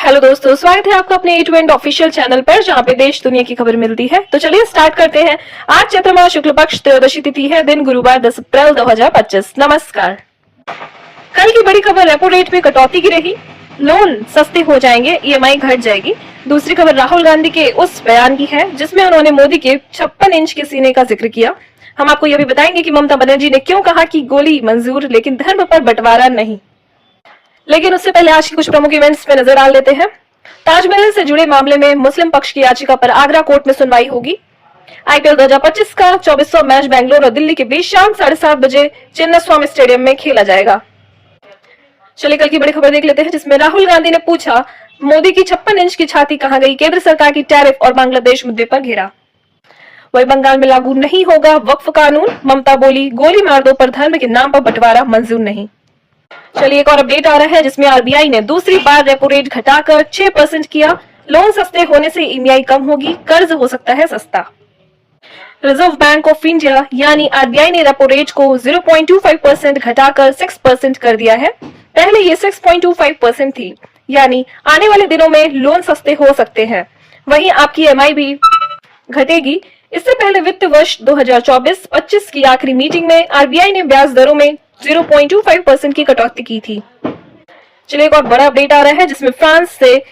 Hello दोस्तों, स्वागत है आपका अपने ए टू एंड ऑफिशियल चैनल पर, जहां पे देश दुनिया की खबर मिलती है। तो चलिए स्टार्ट करते हैं। आज चैत्र मास शुक्ल पक्ष त्रयोदशी तिथि है, दिन गुरुवार 10 अप्रैल 2025। नमस्कार। कल की बड़ी खबर, रेपो रेट में कटौती की रही, लोन सस्ते हो जाएंगे, ईएमआई घट जाएगी। दूसरी खबर राहुल गांधी के उस बयान की है जिसमें उन्होंने मोदी के 56 इंच के सीने का जिक्र किया। हम आपको यह भी बताएंगे कि ममता बनर्जी ने क्यों कहा कि गोली मंजूर लेकिन धर्म पर बंटवारा नहीं। लेकिन उससे पहले आज की कुछ प्रमुख इवेंट्स में नजर डाल लेते हैं। ताजमहल से जुड़े मामले में मुस्लिम पक्ष की याचिका पर आगरा कोर्ट में सुनवाई होगी। आईपीएल 2025 का 24वां मैच बेंगलुरु और दिल्ली के बीच शाम 7:30 बजे चिन्नास्वामी स्टेडियम में खेला जाएगा। चलिए कल की बड़ी खबर देख लेते हैं, जिसमें राहुल गांधी ने पूछा मोदी की 56 इंच की छाती कहां गई, केंद्र सरकार की टैरिफ और बांग्लादेश मुद्दे पर घेरा। वही बंगाल में लागू नहीं होगा वक्फ कानून, ममता बोली गोली मार दो पर धर्म के नाम पर बंटवारा मंजूर नहीं। चलिए एक और अपडेट आ रहा है, जिसमें आरबीआई ने दूसरी बार रेपो रेट घटाकर 6% किया। लोन सस्ते होने से ईएमआई कम होगी, कर्ज हो सकता है सस्ता। रिजर्व बैंक ऑफ इंडिया यानी आरबीआई ने रेपो रेट को 0.25% घटाकर 6% कर दिया है। पहले ये 6.25% थी, यानी आने वाले दिनों में लोन सस्ते हो सकते हैं। वहीं आपकी ईएमआई भी घटेगी। इससे पहले वित्त वर्ष 2024-25 की आखिरी मीटिंग में आरबीआई ने ब्याज दरों में 0.25% की कटौती की थी। चलिए एक और बड़ा अपडेट आ रहा है, जिसमें फ्रांस से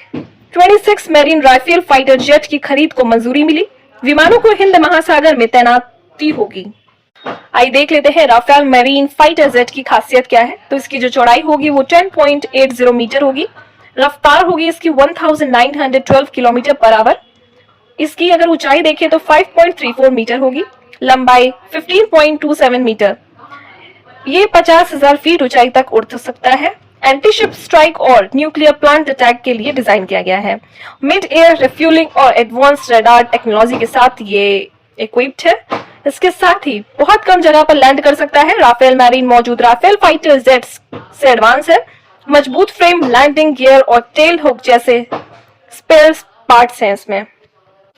26 मैरीन राफेल फाइटर जेट की खरीद को मंजूरी मिली। विमानों को हिंद महासागर में तैनाती होगी। आइए देख लेते हैं राफेल मैरीन फाइटर जेट की खासियत क्या है। तो इसकी जो चौड़ाई होगी वो 10.80 मीटर होगी। रफ्तार होगी इसकी 1912 किलोमीटर पर आवर। इसकी अगर ऊंचाई देखें तो 5.34 मीटर होगी। लंबाई 15.27 मीटर। ये 50,000 फीट ऊंचाई तक उड़ सकता है। एंटीशिप स्ट्राइक और न्यूक्लियर प्लांट अटैक के लिए डिजाइन किया गया है। मिड एयर रिफ्यूलिंग और एडवांस रडार टेक्नोलॉजी के साथ ये इक्विप्ड है। इसके साथ ही बहुत कम जगह पर लैंड कर सकता है। राफेल मैरीन मौजूद राफेल फाइटर जेट्स से एडवांस है। मजबूत फ्रेम, लैंडिंग गियर और टेल हुक जैसे स्पेयर पार्ट्स हैं इसमें,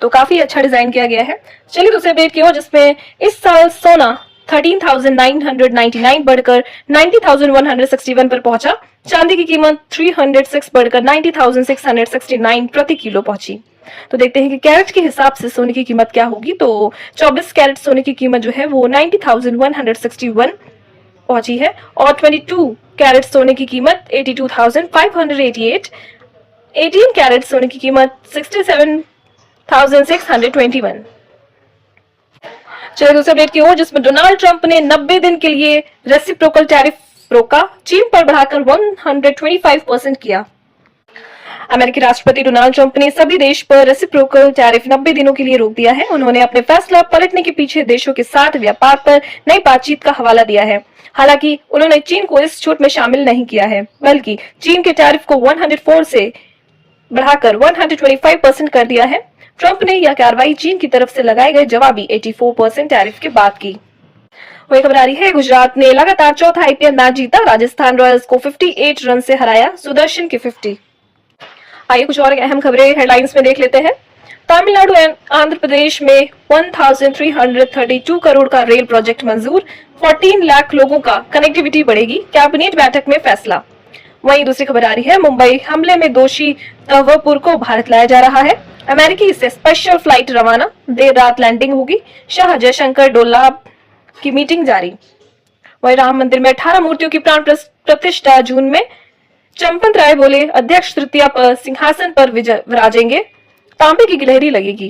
तो काफी अच्छा डिजाइन किया गया है। चलिए दूसरे अपडेट की ओर, जिसमें इस साल सोना 13,999 बढ़कर 90,161 पर पहुंचा। चांदी की कीमत 306 बढ़कर 90,669 प्रति किलो पहुंची। तो देखते हैं कि कैरेट के हिसाब से सोने की कीमत क्या होगी। तो 24 कैरेट सोने की कीमत जो है वो 90,161 पहुंची है और 22 कैरेट सोने की कीमत 82,588। 18 कैरेट सोने की कीमत 67,621। चलिए दूसरे अपडेट की ओर, जिसमें डोनाल्ड ट्रंप ने 90 दिन के लिए रेसिप्रोकल टैरिफ रोका, चीन पर बढ़ाकर 125% किया। अमेरिकी राष्ट्रपति डोनाल्ड ट्रंप ने सभी देश पर रेसिप्रोकल टैरिफ 90 दिनों के लिए रोक दिया है। उन्होंने अपने फैसला पलटने के पीछे देशों के साथ व्यापार पर नई बातचीत का हवाला दिया है। हालांकि उन्होंने चीन को इस छूट में शामिल नहीं किया है, बल्कि चीन के टैरिफ को 104 से बढ़ाकर 125% कर दिया है। ट्रंप ने यह कार्रवाई चीन की तरफ से लगाए गए जवाबी 84% टैरिफ के बाद की। वही खबर आ रही है, गुजरात ने लगातार चौथा आईपीएल मैच जीता। राजस्थान रॉयल्स को 58 रन से हराया, सुदर्शन के 50। आइए कुछ और अहम खबरें हेडलाइंस में देख लेते हैं। तमिलनाडु एवं आंध्र प्रदेश में 1332 करोड़ का रेल प्रोजेक्ट मंजूर। 14 लाख लोगों का कनेक्टिविटी बढ़ेगी, कैबिनेट बैठक में फैसला। वहीं दूसरी खबर आ रही है, मुंबई हमले में दोषी तहव्वुर को भारत लाया जा रहा है। अमेरिकी से स्पेशल फ्लाइट रवाना, देर रात लैंडिंग होगी। शाह जयशंकर डोलाब की मीटिंग जारी। वहीं राम मंदिर में 18 मूर्तियों की प्राण प्रतिष्ठा जून में। चंपत राय बोले अध्यक्ष तृतीया पर सिंहासन पर विराजेंगे, तांबे की गिलहरी लगेगी।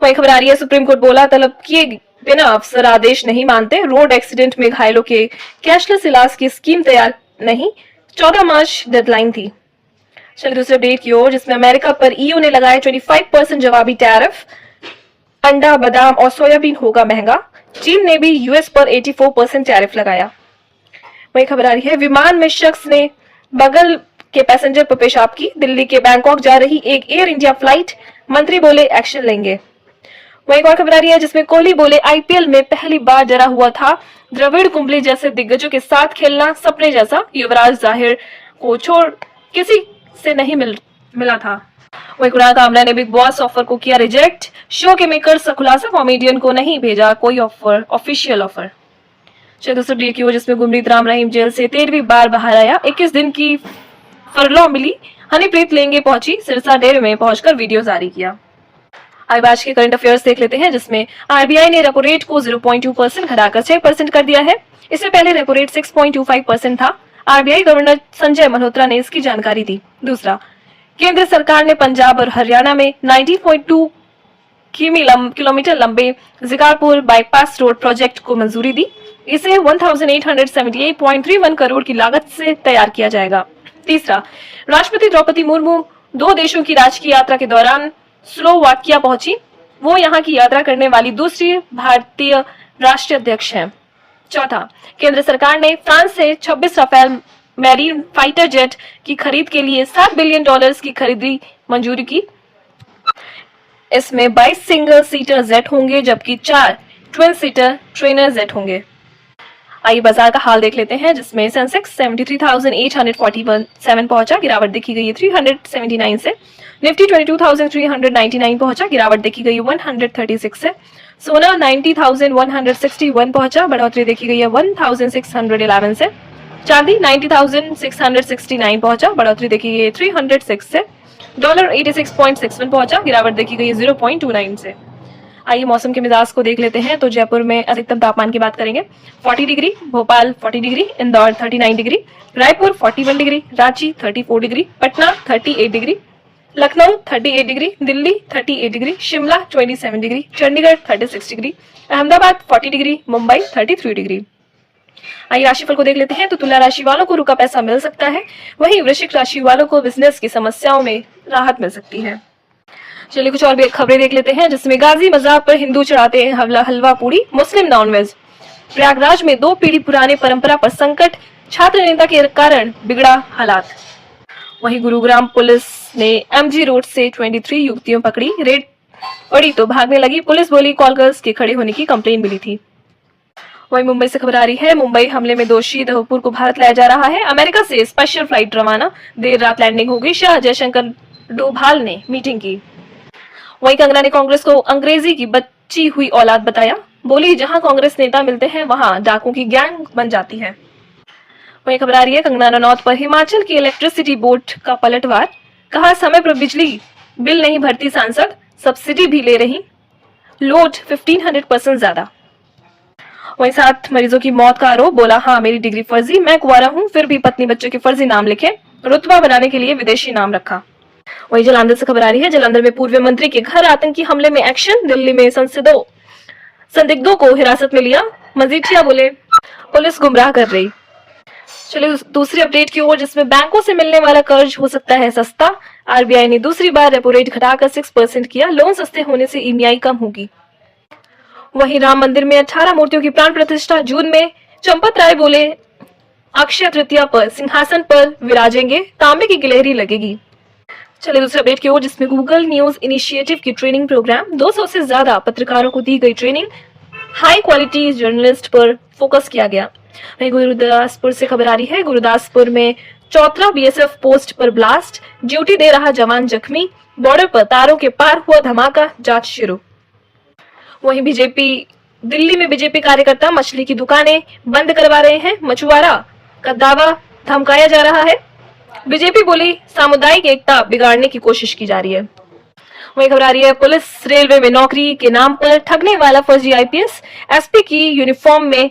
वहीं खबर आ रही है, सुप्रीम कोर्ट बोला तलब किए बिना अफसर आदेश नहीं मानते। रोड एक्सीडेंट में घायलों के कैशलेस इलाज की स्कीम तैयार नहीं, 14 मार्च डेडलाइन थी। चलिए दूसरे अपडेट की ओर, जिसमें अमेरिका पर ईयू ने लगाए 25% जवाबी टैरिफ। अंडा, बादाम और सोयाबीन होगा महंगा। चीन ने भी यूएस पर 84% टैरिफ लगाया। वही खबर आ रही है, विमान में शख्स ने बगल के पैसेंजर पर पेशाब की। दिल्ली के बैंकॉक जा रही एक एयर इंडिया फ्लाइट, मंत्री बोले एक्शन लेंगे। वही एक और खबर आ रही है, जिसमें कोहली बोले आईपीएल में पहली बार डरा हुआ था। द्रविड़, कुंबले जैसे दिग्गजों के साथ खेलना सपने जैसा। युवराज जाहिर को छोड़ किसी से नहीं मिला था। वही कुणाल कामरा ने बिग बॉस ऑफर को किया रिजेक्ट। शो के मेकर्स का खुलासा, कॉमेडियन को नहीं भेजा कोई ऑफिशियल ऑफर। चलिए दूसरे अपडेट की ओर, जिसमें गुरमीत राम रहीम जेल से 13वीं बार बाहर आया। 21 दिन की फरलॉ मिली, हनीप्रीत लेंगे पहुंची सिरसा डेरे में पहुंचकर वीडियो जारी किया। अब आज के करंट अफेयर्स देख लेते हैं, जिसमें आरबीआई ने रेपो रेट को 0.2% घटाकर 6% कर दिया है। इससे पहले रेपो रेट 6.25% था। आरबीआई गवर्नर संजय मल्होत्रा ने इसकी जानकारी दी। दूसरा, केंद्र सरकार ने पंजाब और हरियाणा में 19.2 किलोमीटर लंबे जिकारपुर बाईपास रोड प्रोजेक्ट को मंजूरी दी। इसे 1878.31 करोड़ की लागत से तैयार किया जाएगा। तीसरा, राष्ट्रपति द्रौपदी मुर्मू 2 देशों की राजकीय यात्रा के दौरान स्लोवाकिया पहुंची। वो यहाँ की यात्रा करने वाली दूसरी भारतीय राष्ट्रीय अध्यक्ष हैं। चौथा, केंद्र सरकार ने फ्रांस से 26 राफेल मैरीन फाइटर जेट की खरीद के लिए $7 बिलियन की खरीदी मंजूरी की। इसमें 22 सिंगल सीटर जेट होंगे, जबकि 4 ट्विन सीटर ट्रेनर जेट होंगे। आइए बाजार का हाल देख लेते हैं, जिसमें सेंसेक्स 73,847 पहुंचा, गिरावट देखी गई है 379 से। निफ्टी 22,399 पहुंचा, गिरावट देखी गई 136 से। सोना 90,161 पहुंचा, बढ़ोतरी देखी गई है 1,611 से। चांदी 90,669 पहुंचा, बढ़ोतरी देखी गई है 306 से। डॉलर 86.61 पहुंचा, गिरावट देखी गई है 0.29 से। आइए मौसम के मिजाज को देख लेते हैं। तो जयपुर में अधिकतम तापमान की बात करेंगे 40 degree, Bhopal 40 degree, Indore 39 degree, Raipur 41 degree, Ranchi 34 degree, Patna 38 degree, Lucknow 38 degree, Delhi 38 degree, Shimla 27 degree, Chandigarh 36 degree, Ahmedabad 40 degree, Mumbai 33 degree. आइए राशिफल को देख लेते हैं। तो तुला राशि वालों को रुका पैसा मिल सकता है, वहीं वृश्चिक राशि वालों को बिजनेस की समस्याओं में राहत मिल सकती है। चलिए कुछ और भी खबरें देख लेते हैं, जिसमें गाजी मजाक पर हिंदू चढ़ाते हैं हलवा पूरी, मुस्लिम नॉनवेज। प्रयागराज में 2 पीढ़ी पुराने परंपरा पर संकट, छात्र नेता के कारण बिगड़ा हालात। वहीं गुरुग्राम पुलिस ने एमजी रोड से 23 युवतियों पकड़ी, रेड पड़ी तो भागने लगी, पुलिस बोली कॉल गर्ल्स के खड़े होने की कंप्लेन मिली थी। वहीं मुंबई से खबर आ रही है, मुंबई हमले में दोषी धौपुर को भारत लाया जा रहा है, अमेरिका से स्पेशल फ्लाइट रवाना, देर रात लैंडिंग होगी, शाह जयशंकर डोभाल ने मीटिंग की। वहीं कंगना ने कांग्रेस को अंग्रेजी की बची हुई औलाद बताया, बोली जहां कांग्रेस नेता मिलते हैं वहां डाकुओं की गैंग बन जाती है। वहीं खबर आ रही है, कंगना रनौत पर हिमाचल की इलेक्ट्रिसिटी बोर्ड का पलटवार, कहा समय पर बिजली बिल नहीं भरती सांसद, सब्सिडी भी ले रही, लोड 1500% ज्यादा। वहीं 7 मरीजों की मौत का आरोप, बोला हाँ मेरी डिग्री फर्जी, मैं कुंवारा हूँ फिर भी पत्नी बच्चों के फर्जी नाम लिखे, रुतबा बनाने के लिए विदेशी नाम रखा। वहीं जालंधर से खबर आ रही है, जालंधर में पूर्व मंत्री के घर आतंकी हमले में एक्शन, दिल्ली में संदिग्धों को हिरासत में लिया, मजीठिया बोले पुलिस गुमराह कर रही। चलिए दूसरी अपडेट की ओर, जिसमें बैंकों से मिलने वाला कर्ज हो सकता है सस्ता, आरबीआई ने दूसरी बार रेपो रेट घटाकर 6% किया, लोन सस्ते होने से ईएमआई कम होगी। वहीं राम मंदिर में 18 मूर्तियों की प्राण प्रतिष्ठा जून में, चंपत राय बोले अक्षय तृतीया पर सिंहासन पर विराजेंगे, तांबे की गिलहरी लगेगी। चलिए दूसरे अपडेट की ओर, जिसमें गूगल न्यूज इनिशिएटिव की ट्रेनिंग प्रोग्राम, 200 से ज्यादा पत्रकारों को दी गई ट्रेनिंग, हाई क्वालिटी जर्नलिस्ट पर फोकस किया गया। वहीं गुरुदासपुर से खबर आ रही है, गुरुदासपुर में चौथरा बीएसएफ पोस्ट पर ब्लास्ट, ड्यूटी दे रहा जवान जख्मी, बॉर्डर पर तारों के पार हुआ धमाका, जांच शुरू। वहीं दिल्ली में बीजेपी कार्यकर्ता मछली की दुकानें बंद करवा रहे हैं, मछुआरा का दावा धमकाया जा रहा है, बीजेपी बोली सामुदायिक एकता बिगाड़ने की कोशिश की जा रही है। वहीं खबर आ रही है, पुलिस रेलवे में नौकरी के नाम पर ठगने वाला फर्जी आईपीएस, एसपी की यूनिफॉर्म में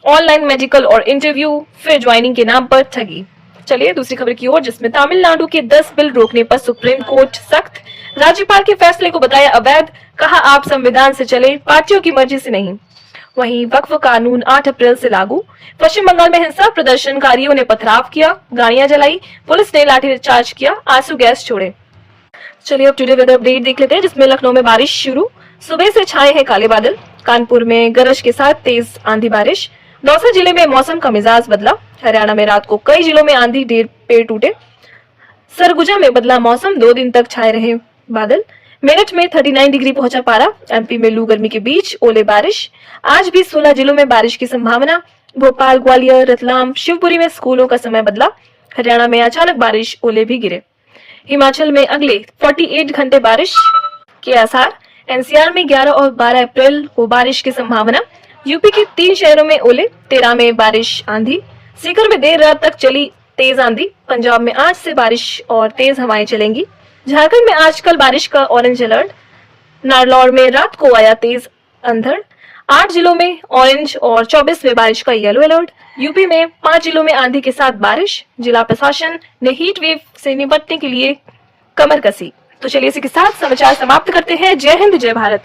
ऑनलाइन मेडिकल और इंटरव्यू, फिर ज्वाइनिंग के नाम पर ठगी। चलिए दूसरी खबर की ओर, जिसमें तमिलनाडु के 10 बिल रोकने पर सुप्रीम कोर्ट सख्त, राज्यपाल के फैसले को बताया अवैध, कहा आप संविधान से चले, पार्टियों की मर्जी से नहीं। वहीं वक्फ कानून 8 अप्रैल से लागू, पश्चिम बंगाल में हिंसा, प्रदर्शनकारियों ने पथराव किया, गाड़ियां जलाई, पुलिस ने लाठीचार्ज किया, आंसू गैस छोड़े। चलिए अब टुडे वेदर अपडेट देख लेते हैं, जिसमें लखनऊ में बारिश शुरू, सुबह से छाए हैं काले बादल, कानपुर में गरज के साथ तेज आंधी बारिश, दौसा जिले में मौसम का मिजाज बदला, हरियाणा में रात को कई जिलों में आंधी, पेड़ टूटे, सरगुजा में बदला मौसम, 2 दिन तक छाए रहे बादल, मेरठ में 39 डिग्री पहुंचा पारा, एमपी में लू गर्मी के बीच ओले बारिश, आज भी 16 जिलों में बारिश की संभावना, भोपाल, ग्वालियर, रतलाम, शिवपुरी में स्कूलों का समय बदला, हरियाणा में अचानक बारिश, ओले भी गिरे, हिमाचल में अगले 48 घंटे बारिश के आसार, एनसीआर में 11 और 12 अप्रैल को बारिश की संभावना, यूपी के 3 शहरों में ओले, 13 में बारिश आंधी, सीकर में देर रात तक चली तेज आंधी। पंजाब में आज से बारिश और तेज हवाएं चलेंगी। झारखंड में आजकल बारिश का ऑरेंज अलर्ट। नारलौर में रात को आया तेज अंधड़। 8 जिलों में ऑरेंज और 24 में बारिश का येलो अलर्ट। यूपी में 5 जिलों में आंधी के साथ बारिश। जिला प्रशासन ने हीट वेव से निपटने के लिए कमर कसी। तो चलिए इसी के साथ समाचार समाप्त करते हैं। जय हिंद, जय भारत।